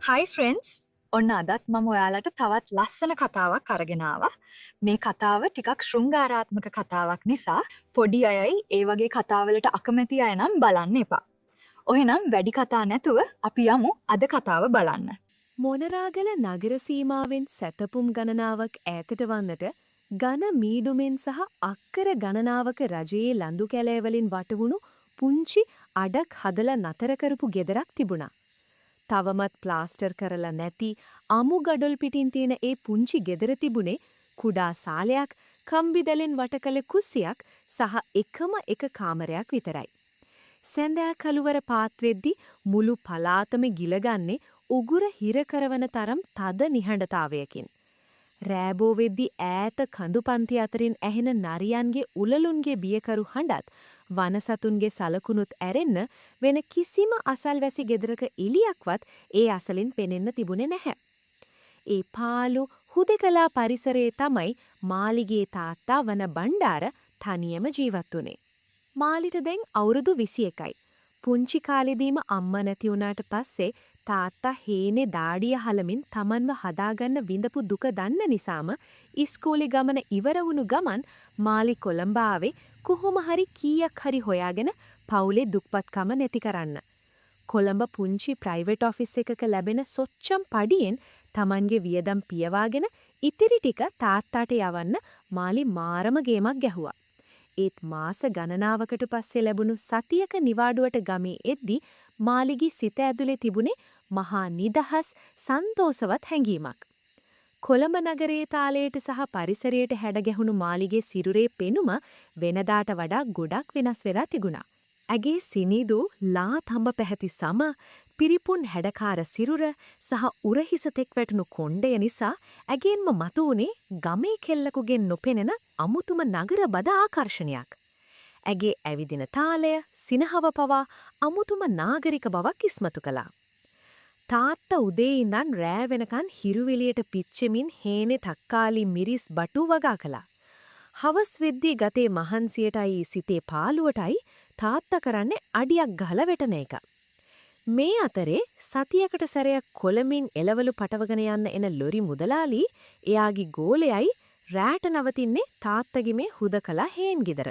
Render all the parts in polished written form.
හයි friends ඔන්න අදත් මම ඔයාලට තවත් ලස්සන කතාවක් අරගෙන ආවා. මේ කතාව ටිකක් ශෘංගාරාත්මක කතාවක් නිසා පොඩි අයයි ඒ වගේ කතාවලට අකමැති අය නම් බලන්න එපා. ඔහෙනම් වැඩි කතා නැතුව අපි යමු අද කතාව බලන්න. මොනරාගල නගර සීමාවෙන් සැතපුම් ගණනාවක් ඈතට වන්නට ඝන මීඩුමෙන් සහ අක්කර ගණනාවක රජයේ ලඳු කැලෑවලින් වටවුණු පුංචි අඩක් හදලා නතර කරපු ගෙදරක් තිබුණා. තවමත් ප්ලාස්ටර් කරලා නැති අමු ගඩොල් පිටින් තියෙන ඒ පුංචි ගෙදර තිබුණේ කුඩා සාලයක්, කම්බි දැලෙන් වට කළ කුස්සියක් සහ එකම එක කාමරයක් විතරයි. සැඳෑ කළුවර පාත් වෙද්දි මුළු පලාතම ගිලගන්නේ උගුර හිර කරවන තරම් තද නිහඬතාවයකින්. රෑබෝ වෙද්දි ඈත කඳුපන්ති අතරින් ඇහෙන නරියන්ගේ උලලුන්ගේ බියකරු හඬත් වනසතුන්ගේ සලකුණුත් ඇරෙන්න වෙන කිසිම අසල්වැසි ගෙදරක එලියක්වත් ඒ අසලින් පෙනෙන්න තිබුණේ නැහැ. ඒ පාළු හුදෙකලා පරිසරයේ තමයි මාලිගේ තාත්තා වන බණ්ඩාර තනියම ජීවත් වුණේ. මාලිට දැන් අවුරුදු 21යි. පුංචි කාලෙදීම අම්මා නැති වුණාට පස්සේ තාත්තා හේනේ දාඩිය හලමින් තමන්ව හදාගන්න විඳපු දුක දන්න නිසාම ඉස්කෝලේ ගමන ඉවර වුණු ගමන් මාලි කොළඹ ආවේ කොහොම හරි කීයක් හරි හොයාගෙන පවුලේ දුක්පත්කම නැති කරන්න. කොළඹ පුංචි ප්‍රයිවට් ඔෆිස් එකක ලැබෙන සොච්චම් පඩියෙන් තමන්ගේ වියදම් පියවාගෙන ඉතිරි ටික තාත්තාට යවන්න මාලි මාරම ගේමක් ගැහුවා. ඒත් මාස ගණනාවකට පස්සේ ලැබුණු සතියක නිවාඩුවට ගමේ එද්දි මාලිගේ සිත ඇතුලේ තිබුණේ මහා නිදහස් සන්තෝෂවත් හැඟීමක්. කොළඹ නගරයේ තාලයට සහ පරිසරයට හැඩගැහුණු මාලිගේ සිරුරේ පෙනුම වෙනදාට වඩා ගොඩක් වෙනස් වෙලා තිබුණා. ඇගේ සිනිදු ලා තඹ පැහැති සම, පිරිපුන් හැඩකාර සිරුර සහ උරහිස තෙක් වැටුණු කොණ්ඩය නිසා ඇගෙන්ම මතුවුණේ ගමේ කෙල්ලකුගෙන් නොපෙනෙන අමුතුම නගර බද ආකර්ෂණයක්. ඇගේ ඇවිදින තාලය, සිනහව පවා අමුතුම නාගරික බවක් ඉස්මතු කළා. තාත්තා උදේ ඉඳන් රෑ වෙනකන් හිරුවෙලියට පිච්චෙමින් හේනේ තක්කාලි මිරිස් බටු වගා කළා. හවස් වෙද්දී ගතේ මහන්සියටයි සිතේ පාළුවටයි තාත්තා කරන්නේ අඩියක් ගහලා වැටෙන එක. මේ අතරේ සතියකට සැරයක් කොළමින් එළවලු පටවගෙන යන්න එන ලොරි මුදලාලි එයාගේ ගෝලයයි රෑට නවතින්නේ තාත්තගේ මේ හුදකලා හේන් ගෙදර.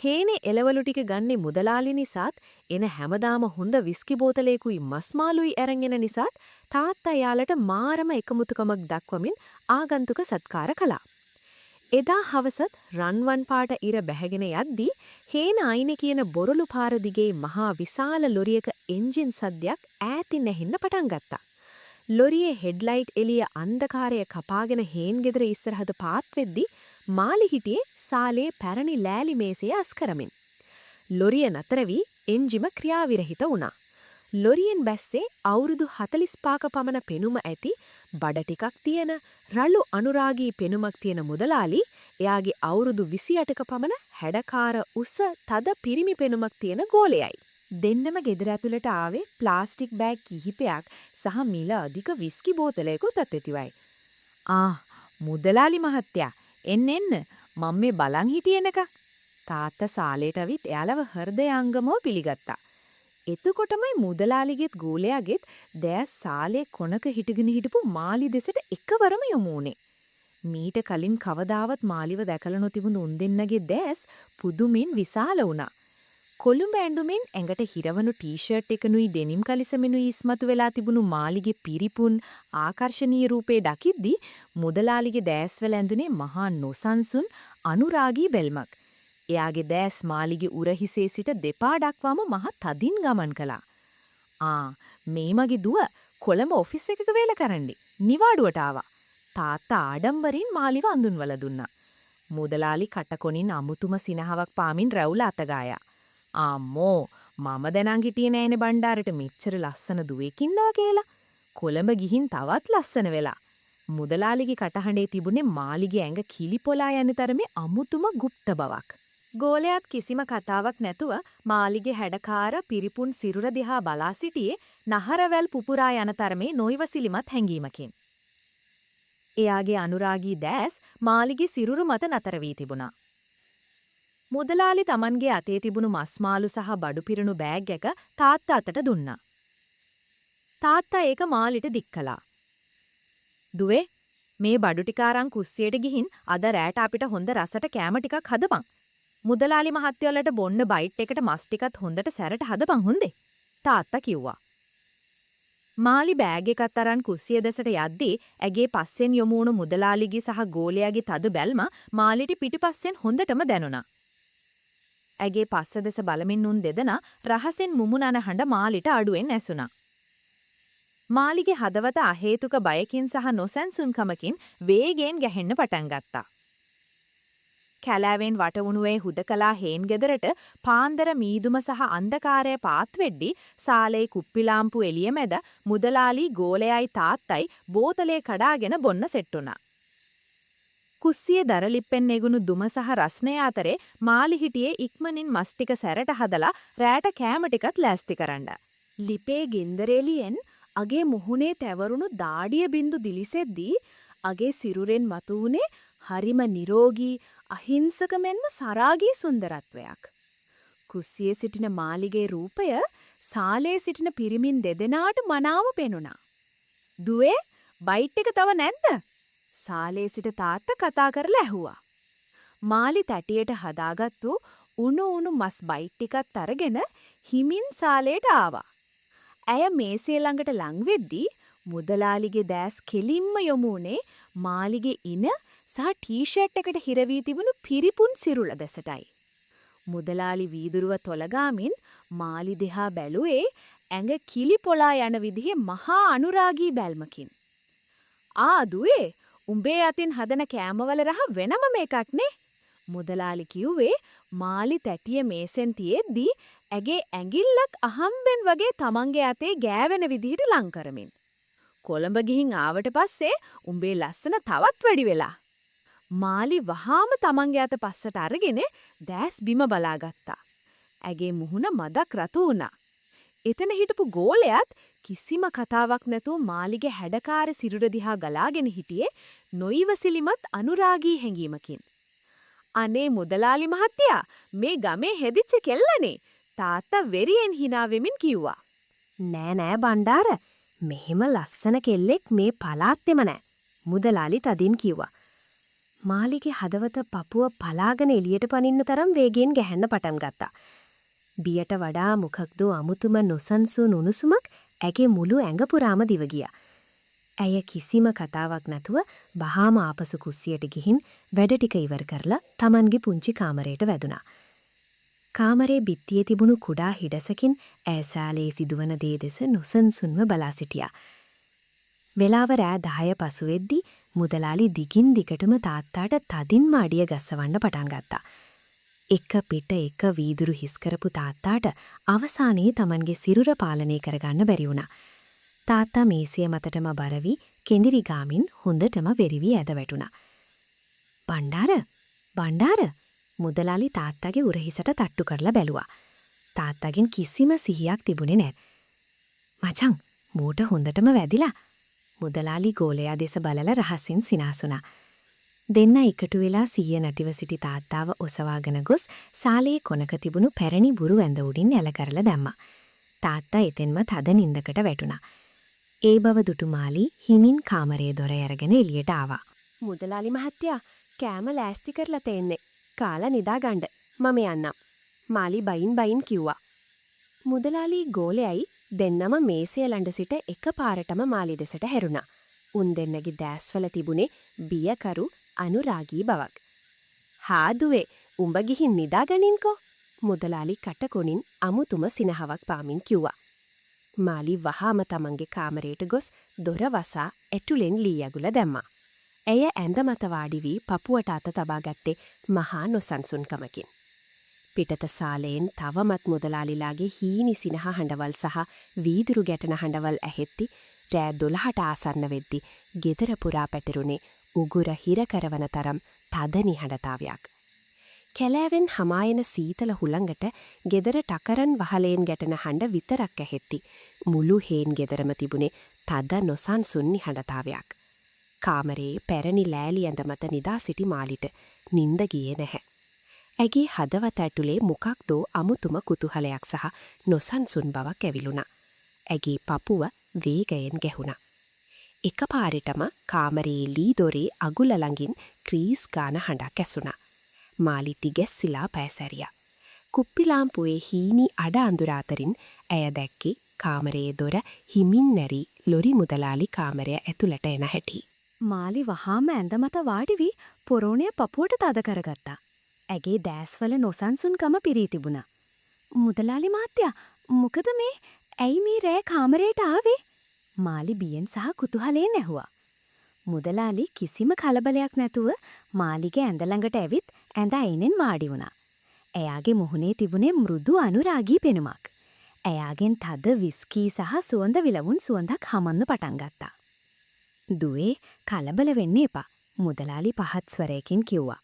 හේනේ එළවලු ටික ගන්නේ මුදලාලි නිසාත් එන හැමදාම හොඳ විස්කි බෝතලයකුයි මස් මාළුයි අරන් එන නිසාත් තාත්තා යාලට මාරම එකමුතුකමක් දක්වමින් ආගන්තුක සත්කාර කළා. එදා හවසත් රන්වන් පාට ඉර බැහැගෙන යද්දී හේන අයිනේ කියන බොරළු පාර දිගේ මහා විශාල ලොරියක එන්ජින් සද්දයක් ඈතින් ඇහෙන්න පටන් ගත්තා. ලොරියේ හෙඩ්ලයිට් එළිය අන්ධකාරය කපාගෙන හේන් ගෙදර ඉස්සරහට පාත් වෙද්දී මාලි හිටියේ සාලේ පැරණි ලෑලි මේසයේ අස් කරමින්. ලොරිය නතර වී එන්ජිම ක්‍රියාවිරහිත වුණා. ලොරියෙන් බැස්සේ අවුරුදු 45ක පමණ පෙනුම ඇති බඩ ටිකක් තියෙන රළු අනුරාගී පෙනුමක් තියෙන මුදලාලි එයාගේ අවුරුදු 28ක පමණ හැඩකාර උස තද පිරිමි පෙනුමක් තියෙන ගෝලයයි. දෙන්නම ගෙදර ඇතුළට ආවේ ප්ලාස්ටික් බෑග් කිහිපයක් සහ මිල අධික විස්කි බෝතලයකුත් අතැතිවයි. මුදලාලි මහත්තයා එන්න මම මේ බලන් හිටියනක. තාත්තා සාලේට විත් එයාලව හෘදයාංගමව පිළිගත්තා. එතකොටමයි මුදලාලිගෙත් ගෝලයාගෙත් දැස් සාලේ කොනක හිටගෙන හිටපු මාලි දෙසට එකවරම යොමු වුණේ. මීට කලින් කවදාවත් මාලිව දැකලා නොතිබුණු උන් දෙන්නගේ දැස් පුදුමින් විශාල වුණා. කොළුඹ ඇඳුමින් ඇඟට හිරවණු ටී-ෂර්ට් එකනුයි ඩෙනිම් කලිසමෙනුයි ඉස්මතු වෙලා තිබුණු මාලිගේ පිරිපුන් ආකර්ශනීය රූපේ දකිද්දි මුදලාලිගේ දැස්වල ඇඳුනේ මහා නොසන්සුන් අනුරාගී බැල්මක්. එයාගේ දැස් මාලිගේ උරහිසේ සිට දෙපා දක්වාම මහ තදින් ගමන් කළා. මේ මගේ දුව කොළඹ ඔෆිස් එකක වේල කරන්නේ. නිවාඩුවට ආවා. තාත්තා ආඩම්බරින් මාලිව අඳුන්වලා දුන්නා. මුදලාලි කටකොනින් අමුතුම සිනහවක් පාමින් රැවුල අතගායා. අම්මෝ මම දැනන් හිටියේ නෑනේ බණ්ඩාරට මෙච්චර ලස්සන දුවෙකින්නවා කියලා. කොළඹ ගිහින් තවත් ලස්සන වෙලා. මුදලාලිගේ කටහඬේ තිබුණේ මාලිගේ ඇඟ කිලිපොලා යන තරමේ අමුතුම গুপ্ত බවක්. ගෝලයාත් කිසිම කතාවක් නැතුව මාලිගේ හැඩකාර පිරිපුන් සිරුර දිහා බලා සිටියේ නහරවැල් පුපුරා යන තරමේ නොයිවසිලිමත් හැඟීමකින්. එයාගේ අනුරාගී දැස් මාලිගේ සිරුරු මත නතර වී තිබුණා. මුදලාලි තමන්ගේ අතේ තිබුණු මස් මාළු සහ බඩු පිරුණු බෑග් එක තාත්තා අතට දුන්නා. තාත්තා ඒක මාලිට දික් කළා. "දුවේ, මේ බඩු ටික අරන් කුස්සියට ගිහින් අද රෑට අපිට හොඳ රසට කෑම ටිකක් හදපන්. මුදලාලි මහත්තයලට බොන්න බයිට් එකට මස් ටිකත් හොඳට සැරට හදපන් හොඳේ." තාත්තා කිව්වා. මාලි බෑග් එකත් අරන් කුස්සිය දෙසට යද්දී ඇගේ පස්සෙන් යොමු වුණු මුදලාලිගේ සහ ගෝලයාගේ තද බැල්ම මාලිට පිටිපස්සෙන් හොඳටම දැනුණා. ඇගේ පස්ස දෙස බලමින් උන් දෙදෙනා රහසෙන් මුමුණන හඬ මාලිට අඩුවෙන් ඇසුණා. මාලිගේ හදවත අහේතුක බයකින් සහ නොසැන්සුන්කමකින් වේගයෙන් ගැහෙන්න පටන් ගත්තා. කැලෑවෙන් වටවුණුවේ හුදකලා හේන් ගෙදරට පාන්දර මීදුම සහ අන්ධකාරය පාත් වෙද්දී සාලේ කුප්පිලාම්පු එළිය මැද මුදලාලි ගෝලයයි තාත්තයි බෝතලේ කඩාගෙන බොන්න සෙට් වුණා. කුස්සියේ දරලිප්පෙන් නෙගුණු දුම සහ රස්නය අතරේ මාලි හිටියේ ඉක්මනින් මස් ටික සැරට හදලා රෑට කෑම ටිකත් ලෑස්ති කරන්න. ලිපේ ගින්දරෙලියෙන් අගේ මුහුණේ තැවරුණු දාඩිය බින්දු දිලිසෙද්දී අගේ සිරුරෙන් මතුවුණේ හරිම නිරෝගී අහිංසක මෙන්ම සරාගී සුන්දරත්වයක්. කුස්සියේ සිටින මාලිගේ රූපය සාලේ සිටින පිරිමින් දෙදෙනාට මනාව පෙනුණා. "දුවේ, බයිට් එක තව නැද්ද?" සාලේ සිට තාත්තා කතා කරලා ඇහුවා. මාලි තැටියට හදාගත්තු උණු මස් බයිට් ටිකත් අරගෙන හිමින් සාලේට ආවා. ඇය මේසේ ළඟට ලං වෙද්දී මුදලාලිගේ දැස් කෙලින්ම යොමු වුණේ මාලිගේ ඉන සහ ටී-ෂර්ට් එකට හිරවී තිබුණු පිරිපුන් සිරුර දෙසටයි. මුදලාලි වීදුරුව තොලගාමින් මාලි දෙහා බැලුවේ ඇඟ කිලි පොලා යන විදිහේ මහා අනුරාගී බැල්මකින්. "ආ දුවේ, උඹේ අතින් හදන කෑමවල රහ වෙනම මේකක්නේ." මුදලාලි කිව්වේ මාලි තැටිය මේසෙන් තියෙද්දී ඇගේ ඇඟිල්ලක් අහම්බෙන් වගේ තමන්ගේ අතේ ගෑවෙන විදිහට ලං කරමින්. "කොළඹ ගිහින් ආවට පස්සේ උඹේ ලස්සන තවත් වැඩි වෙලා." මාලි වහාම තමන්ගේ අත පස්සට අරගෙන දැස් බිම බලාගත්තා. ඇගේ මුහුණ මදක් රතු වුණා. එතන හිටපු ගෝලයාත් කිසිම කතාවක් නැතුව මාලිගේ හැඩකාර සිරුර දිහා ගලාගෙන හිටියේ නොයිවසිලිමත් අනුරාගී හැඟීමකින්. "අනේ මුදලාලි මහත්තයා, මේ ගමේ හෙදිච්ච කෙල්ලනේ." තාත්තා වෙරියෙන් hina වෙමින් කිව්වා. "නෑ බණ්ඩාර, මෙහෙම ලස්සන කෙල්ලෙක් මේ පළාත්තෙම නෑ." මුදලාලි තදින් කිව්වා. මාලිගේ හදවත පපුව පලාගෙන එළියට පනින්න තරම් වේගයෙන් ගැහෙන්න පටන් ගත්තා. බියට වඩා මොකක්ද අමුතුම නොසන්සුන් උණුසුමක් ඇගේ මුළු ඇඟ පුරාම දිව ගියා. ඇය කිසිම කතාවක් නැතුව බහාම ආපසු කුස්සියට ගිහින් වැඩ ටික ඉවර කරලා Tamanගේ පුංචි කාමරයට වැදුනා. කාමරේ බිත්තියේ තිබුණු කුඩා හිඩසකින් ඇය සාලේ සිදුවන දේ දෙස නොසන්සුන්ව බලා සිටියා. වෙලාව රෑ 10 පසු වෙද්දී මුදලාලි දිගින් දිගටම තාත්තාට තදින්ම අඩිය ගස්සවන්න පටන් ගත්තා. එක පිට එක වීදුරු හිස් කරපු තාත්තාට අවසානයේ Tamanගේ සිරුර පාලනය කරගන්න බැරි වුණා. තාත්තා මේසය මතටම බර වී කෙඳිරි ගාමින් හොඳටම වෙරිවි ඇද වැටුණා. "බණ්ඩාර" මුදලාලි තාත්තාගේ උරහිසට තට්ටු කරලා බැලුවා. තාත්තාගෙන් කිසිම සිහියක් තිබුණේ නැහැ. "මචං, මූට හොඳටම වැදිලා." මුදලාලි ගෝලයා දෙස බලලා රහසින් සිනාසුණා. දෙන්න එකතු වෙලා සීය නැටිව සිටි තාත්තාව ඔසවාගෙන ගොස් සාලේ කොනක තිබුණු පැරණි බුරු වැඳ උඩින් ඇල කරලා දැම්මා. තාත්තා එතෙන්ම තද නින්දකට වැටුණා. ඒ බව දුටු මාලි හිමින් කාමරයේ දොර අරගෙන එළියට ආවා. "මුදලාලි මහත්තයා, කෑම ලෑස්ති කරලා තෙන්නේ. කාලා නිදාගන්න. මම යන්නම්." මාලි බයින් කිව්වා. මුදලාලි ගෝලයයි දෙන්නම මේසය ළඟ සිට එකපාරටම මාලි දෙසට හැරුණා. උන් දෙන්නගේ දැස්වල තිබුණේ බියකරු අනුරාගී බවක්. "හා දුවේ, උඹ ගිහින් නිදාගනින්කෝ." මුදලාලි කටකොණින් අමුතුම සිනහවක් පාමින් කිව්වා. මාලි වහාම තමන්ගේ කාමරයට ගොස් දොර වසා ඇටුලෙන් ලී ඇගුල දැම්මා. ඇය ඇඳ මත වාඩි වී පපුවට අත තබා ගත්තේ මහා නොසන්සුන්කමකින්. පිටත සාලයෙන් තවමත් මුදලාලිලාගේ හීනි සිනහ හඬවල් සහ වීදුරු ගැටන හඬවල් ඇහෙtti රෑ 12ට ආසන්න වෙද්දි ගෙදර පුරා පැතිරුණේ උගුර හිර කරවන තරම් තද නිහඬතාවයක්. කැලෑවෙන් හමායන සීතල හුළඟට ගෙදර ටකරන් වහලෙන් ගැටෙන හඬ විතරක් ඇහෙtti මුළු හේන් ගෙදරම තිබුණේ තද නොසන්සුන් නිහඬතාවයක්. කාමරයේ පැරණි ලෑලි ඇඳ මත නිදා සිටි මාලිට නිින්ද ගියේ නැහැ. ඇගේ හදවත ඇතුලේ මොකක්දෝ අමුතුම කුතුහලයක් සහ නොසන්සුන් බවක් ඇවිලුණා. ඇගේ පපුව වේගයෙන් ගැහුණා. එකපාරටම කාමරයේ ලී දොරේ අගුල ළඟින් ක්‍රීස් ගාන හඬක් ඇසුණා. මාලි තිගැස්සිලා පෑසැරියා. කුප්පිලාම්පුවේ හීනි අඩ අඳුර අතරින් ඇය දැක්කේ කාමරයේ දොර හිමින් නැරී ලොරි මුදලාලි කාමරය ඇතුළට එන හැටි. මාලි වහාම ඇඳ මත වාඩි වී පොරෝණය පපුවට තද කරගත්තා. ඇගේ දෑස්වල නොසන්සුන්කම පිරී තිබුණා. මුදලාලි මහත්තයා, මොකද මේ? ඇයි මේ රෑ කාමරයට ආවේ? මාලි බියෙන් සහ කුතුහලයෙන් ඇහුවා. මුදලාලි කිසිම කලබලයක් නැතුව මාලිගේ ඇඳ ළඟට ඇවිත් ඇඳ අයිනෙන් වාඩි වුණා. එයාගේ මුහුණේ තිබුණේ මෘදු අනුරාගී පෙනුමක්. එයාගෙන් තද විස්කී සහ සුවඳ විලවුන් සුවඳක් හමන්න පටන් ගත්තා. "දුවේ, කලබල වෙන්න එපා," මුදලාලි පහත් ස්වරයකින් කිව්වා.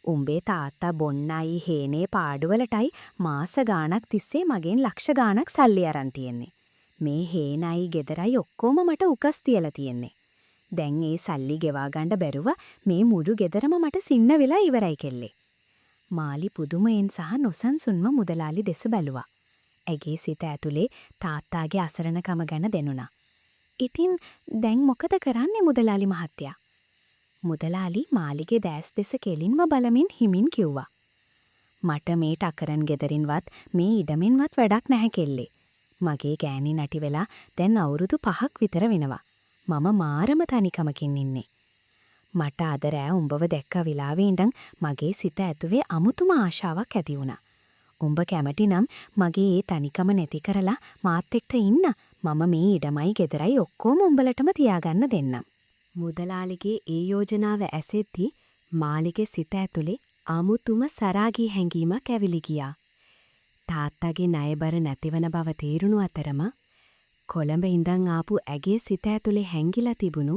"උඹේ තාත්තා බොන්නයි හේනේ පාඩුවලටයි මාස ගාණක් තිස්සේ මගෙන් ලක්ෂ ගාණක් සල්ලි අරන් තියෙන්නේ. මේ හේනයි ගෙදරයි ඔක්කොම මට උකස් තියලා තියෙන්නේ. දැන් ඒ සල්ලි ගෙවා ගන්න බැරුව මේ මුළු ගෙදරම මට සින්න වෙලා ඉවරයි කෙල්ලේ." මාලි පුදුමයෙන් සහ නොසන්සුන්ම මුදලාලි දෙස බැලුවා. ඇගේ සිත ඇතුලේ තාත්තාගේ අසරණකම ගැන දැනුණා. "ඉතින් දැන් මොකද කරන්නේ මුදලාලි මහත්තයා?" මුදලාලි මාලිගේ දෑස් දෙස කෙලින්ම බලමින් හිමින් කිව්වා. "මට මේ ටකරන් ගෙදරින්වත් මේ ඉඩමෙන්වත් වැඩක් නැහැ කෙල්ලේ. මගේ ගෑණි නැටි වෙලා දැන් අවුරුදු 5ක් විතර වෙනවා. මම මාරම තනිකමකින් ඉන්නේ. මට අද රෑ උඹව දැක්ක වෙලාවේ ඉඳන් මගේ සිත ඇතුවේ අමුතුම ආශාවක් ඇති වුණා. උඹ කැමති නම් මගේ ඒ තනිකම නැති කරලා මාත් එක්ක ඉන්න. මම මේ ඉඩමයි ගෙදරයි ඔක්කොම උඹලටම තියාගන්න දෙන්නම්." මුදලාලිගේ ඒ යෝජනාව ඇසෙද්දී මාලිගේ සිත ඇතුලේ අමුතුම සරාගී හැඟීමක් ඇවිලි ගියා. තාත්තගේ ණයබර නැතිවන බව තේරුණු අතරම කොළඹ ඉඳන් ආපු ඇගේ සිත ඇතුලේ හැංගිලා තිබුණු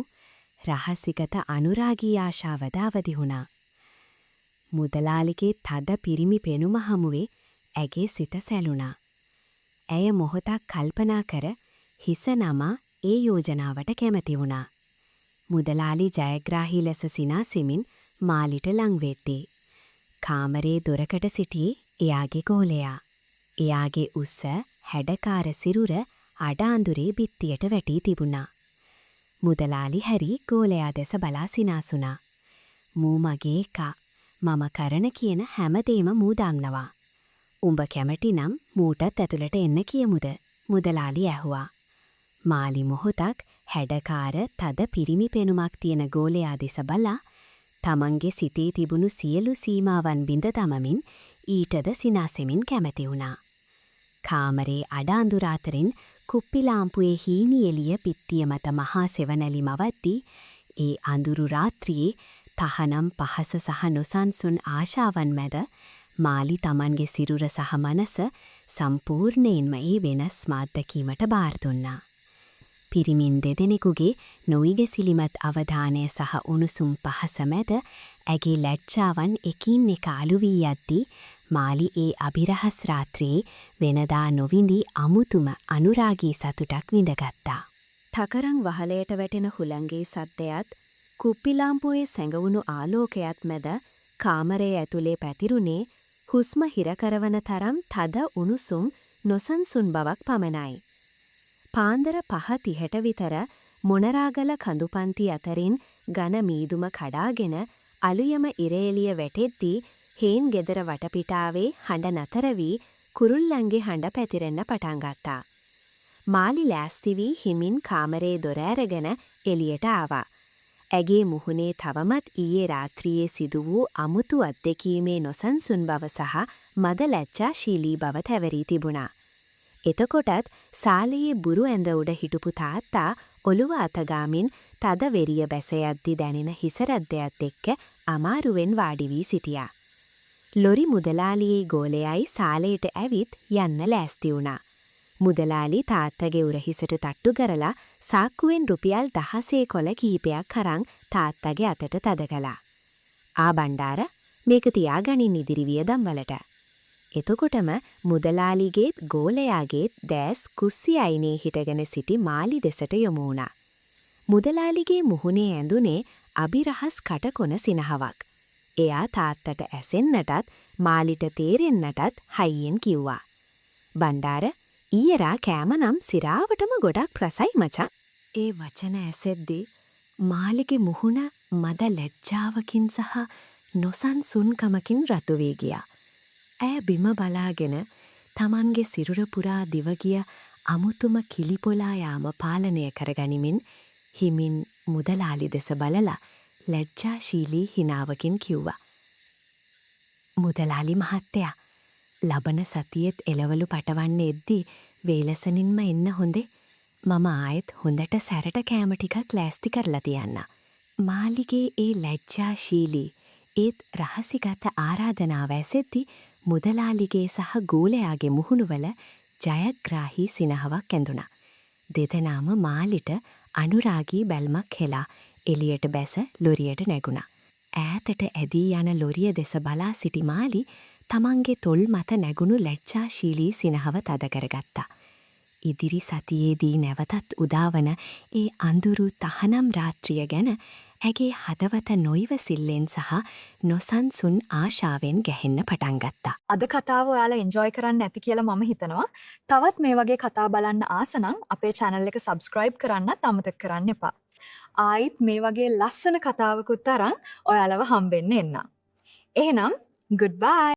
රහසිගත අනුරාගී ආශාවද අවදි වුණා. මුදලාලිගේ තද පිරිමි පෙනුම හමුවේ ඇගේ සිත සැලුණා. ඇය මොහොතක් කල්පනා කර හිස නමා ඒ යෝජනාවට කැමති වුණා. මුදලාලි ජයග්‍රාහී ලෙස සිනාසෙමින් මාලිට ලං වෙද්දී කාමරේ දොරකට සිටියේ එයාගේ ගෝලයා. එයාගේ උස්ස හැඩකාර සිරුර අඩ අඳුරේ බිත්තියට වැටී තිබුණා. මුදලාලි හැරි ගෝලයා දෙස බලා සිනාසුණා. "මූ මගේ එකා. මම කරන කියන හැමදේම මූ දන්නවා. උඹ කැමති නම් මූටත් ඇතුළට එන්න කියමුද?" මුදලාලි ඇහුවා. මාලි මොහොතක් හැඩකාර තද පිරිමි පෙනුමක් තියෙන ගෝලයා දෙස බලා තමන්ගේ සිතේ තිබුණු සියලු සීමාවන් බිඳ දමමින් ඊටද සිනාසෙමින් කැමති වුණා. කාමරේ අඩ අඳුර අතරින් කුප්පිලාම්පුවේ හීනි එළිය පිට්ටිය මත මහා සෙවණැලි මවද්දී ඒ අඳුරු රාත්‍රියේ තහනම් පහස සහ නොසන්සුන් ආශාවන් මැද මාලි තමන්ගේ සිරුර සහ මනස සම්පූර්ණයෙන්ම ඒ වෙනස් මාත්දැකීමට බාර දුන්නා. පිරිමින් දෙදෙනෙකුගේ නොයිගැසිලිමත් අවධානය සහ උණුසුම් පහස මැද ඇගේ ලැජ්ජාවන් එකින් එක අලු වී යද්දී මාලි ඒ අභිරහස් රාත්‍රියේ වෙනදා නොවිඳි අමුතුම අනුරාගී සතුටක් විඳගත්තා. ටකරන් වහලයට වැටෙන හුළංගේ සද්දයත් කුප්පිලාම්පුවේ සැඟවුණු ආලෝකයත් මැද කාමරයේ ඇතුලේ පැතිරුණේ හුස්ම හිරකරවන තරම් තද උණුසුම් නොසන්සුන් බවක් පමණයි. පාන්දර 5:30ට විතර මොනරාගල කඳුපන්ති අතරින් ඝන මීදුම කඩාගෙන අලුයම ඉරේලිය වැටෙද්දී හේන් ගෙදර වටපිටාවේ හඬ නතර වී කුරුල්ලන්ගේ හඬ පැතිරෙන්න පටන් ගත්තා. මාලි ලෑස්ති වී හිමින් කාමරේ දොර ඇරගෙන එළියට ආවා. ඇගේ මුහුණේ තවමත් ඊයේ රාත්‍රියේ සිදු වූ අමුතු අත්දැකීමේ නොසන්සුන් බව සහ මද ලැජ්ජාශීලී බව තැවරී තිබුණා. එතකොටත් සාලයේ බුරු ඇඳ උඩ හිටපු තාත්තා ඔළුව අතගාමින් තද වෙරිය බැස යද්දි දැනෙන හිසරද්දයත් එක්ක අමාරුවෙන් වාඩි වී සිටියා. ලොරි මුදලාලියේ ගෝලයයි සාලයට ඇවිත් යන්න ලෑස්ති වුණා. මුදලාලි තාත්තගේ උරහිසට තට්ටු කරලා සාක්කුවෙන් රුපියල් 16 කොළ කිහිපයක් අරන් තාත්තගේ අතට තද කළා. "ආ බණ්ඩාර, මේක තියාගනින් ඉදිරි වියදම් වලට." එතකොටම මුදලාලිගේත් ගෝලයාගේත් දැස් කුස්සි අයිනේ හිටගෙන සිටි මාලි දෙසට යොමු වුණා. මුදලාලිගේ මුහුණේ ඇඳුනේ අබිරහස් කටකොන සිනහවක්. එයා තාත්තට ඇසෙන්නටත් මාලිට තේරෙන්නටත් හයියෙන් කිව්වා. "බණ්ඩාර, ඊයරා කෑම නම් සිරාවටම ගොඩක් රසයි මචං. ඒ වචන ඇසෙද්දී මාලිගේ මුහුණ මද ලැජ්ජාවකින් සහ නොසන්සුන්කමකින් රතු වී ගියා. ඇය බිම බලාගෙන තමන්ගේ සිරුර පුරා දිවගිය අමුතුම කිලිපොලා යාම පාලනය කරගනිමින් හිමින් මුදලාලි දෙස බලලා ලැජ්ජාශීලී හිනාවකින් කිව්වා. මුදලාලි මහත්තයා, ලබන සතියෙත් එළවලු පටවන්න එද්දී වේලසනින්ම එන්න හොඳේ. මම ආයෙත් හොඳට සැරට කෑම ටිකක් ලෑස්ති කරලා තියන්න. මාලිගේ ඒ ලැජ්ජාශීලී ඒත් රහසිගත ආරාධනාව ඇසෙද්දි මුදලාලිගේ සහ ගෝලයාගේ මුහුණුවල ජයග්‍රාහී සිනහවක් ඇඳුණා. දෙදෙනාම මාලිට අනුරාගී බැල්මක් හෙලා එළියට බැස ලොරියට නැගුණා. ඈතට ඇදී යන ලොරිය දෙස බලා සිටි මාලි තමන්ගේ තොල් මත නැගුණු ලැජ්ජාශීලී සිනහව තද කරගත්තා. ඉදිරි සතියේදී නැවතත් උදාවන ඒ අඳුරු තහනම් රාත්‍රිය ගැන ඇගේ හදවත නොයිවසිල්ලෙන් සහ නොසන්සුන් ආශාවෙන් ගැහෙන්න පටන් ගත්තා. අද කතාව ඔයාලා එන්ජොයි කරන්න ඇති කියලා මම හිතනවා. තවත් මේ වගේ කතා බලන්න ආස නම් අපේ channel එක subscribe කරන්නත් අමතක කරන්න එපා. ආයිත් මේ වගේ ලස්සන කතාවකුත් අරන් ඔයාලව හම්බෙන්න එන්නම්. එහෙනම් goodbye.